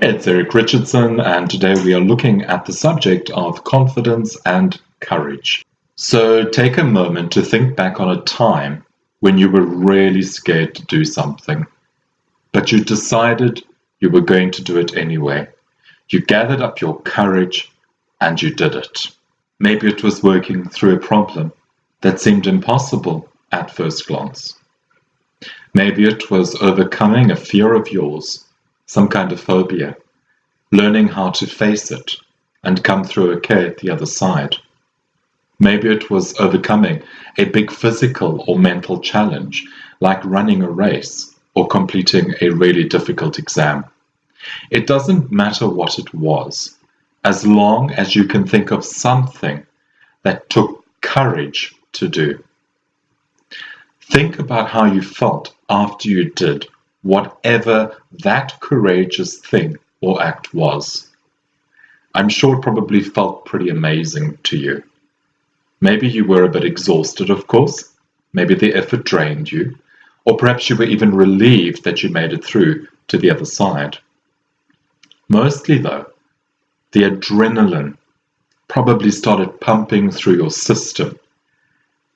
It's Eric Richardson, and today we are looking at the subject of confidence and courage. So take a moment to think back on a time when you were really scared to do something, but you decided you were going to do it anyway. You gathered up your courage and you did it. Maybe it was working through a problem that seemed impossible at first glance. Maybe it was overcoming a fear of yours, some kind of phobia, learning how to face it and come through okay at the other side. Maybe it was overcoming a big physical or mental challenge, like running a race or completing a really difficult exam. It doesn't matter what it was, as long as you can think of something that took courage to do. Think about how you felt after you did whatever that courageous thing or act was. I'm sure it probably felt pretty amazing to you. Maybe you were a bit exhausted, of course. Maybe the effort drained you. Or perhaps you were even relieved that you made it through to the other side. Mostly, though, the adrenaline probably started pumping through your system,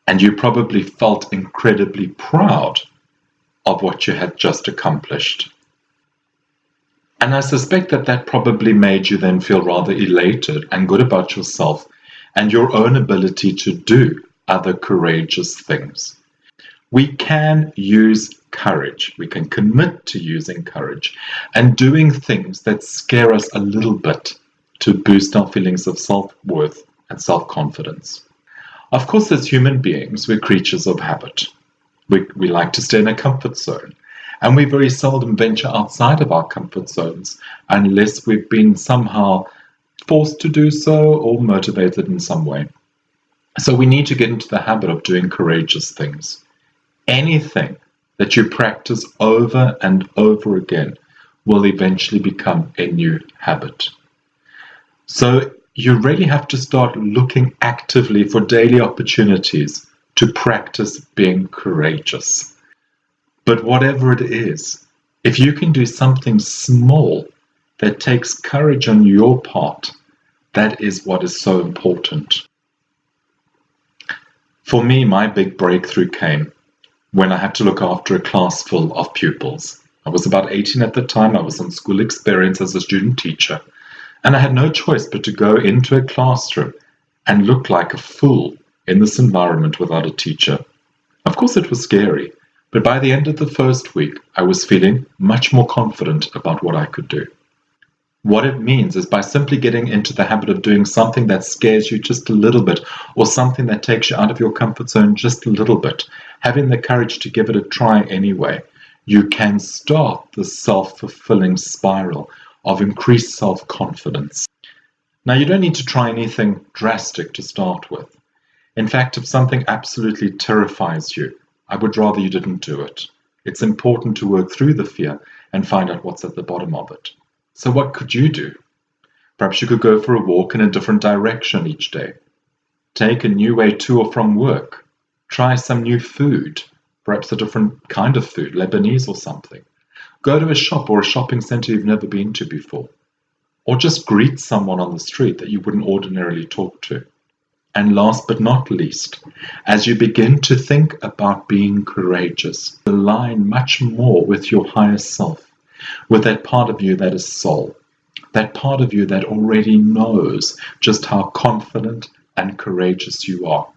and you probably felt incredibly proud of what you had just accomplished. And I suspect that probably made you then feel rather elated and good about yourself and your own ability to do other courageous things. We can use courage. We can commit to using courage and doing things that scare us a little bit to boost our feelings of self-worth and self-confidence. Of course, as human beings, we're creatures of habit. We like to stay in a comfort zone, and we very seldom venture outside of our comfort zones unless we've been somehow forced to do so or motivated in some way. So we need to get into the habit of doing courageous things. Anything that you practice over and over again will eventually become a new habit. So you really have to start looking actively for daily opportunities to practice being courageous. But whatever it is, if you can do something small that takes courage on your part, that is what is so important. For me, my big breakthrough came when I had to look after a class full of pupils. I was about 18 at the time. I was on school experience as a student teacher, and I had no choice but to go into a classroom and look like a fool in this environment without a teacher. Of course, it was scary, but by the end of the first week, I was feeling much more confident about what I could do. What it means is by simply getting into the habit of doing something that scares you just a little bit, or something that takes you out of your comfort zone just a little bit, having the courage to give it a try anyway, you can start the self-fulfilling spiral of increased self-confidence. Now, you don't need to try anything drastic to start with. In fact, if something absolutely terrifies you, I would rather you didn't do it. It's important to work through the fear and find out what's at the bottom of it. So what could you do? Perhaps you could go for a walk in a different direction each day. Take a new way to or from work. Try some new food, perhaps a different kind of food, Lebanese or something. Go to a shop or a shopping center you've never been to before. Or just greet someone on the street that you wouldn't ordinarily talk to. And last but not least, as you begin to think about being courageous, align much more with your higher self, with that part of you that is soul, that part of you that already knows just how confident and courageous you are.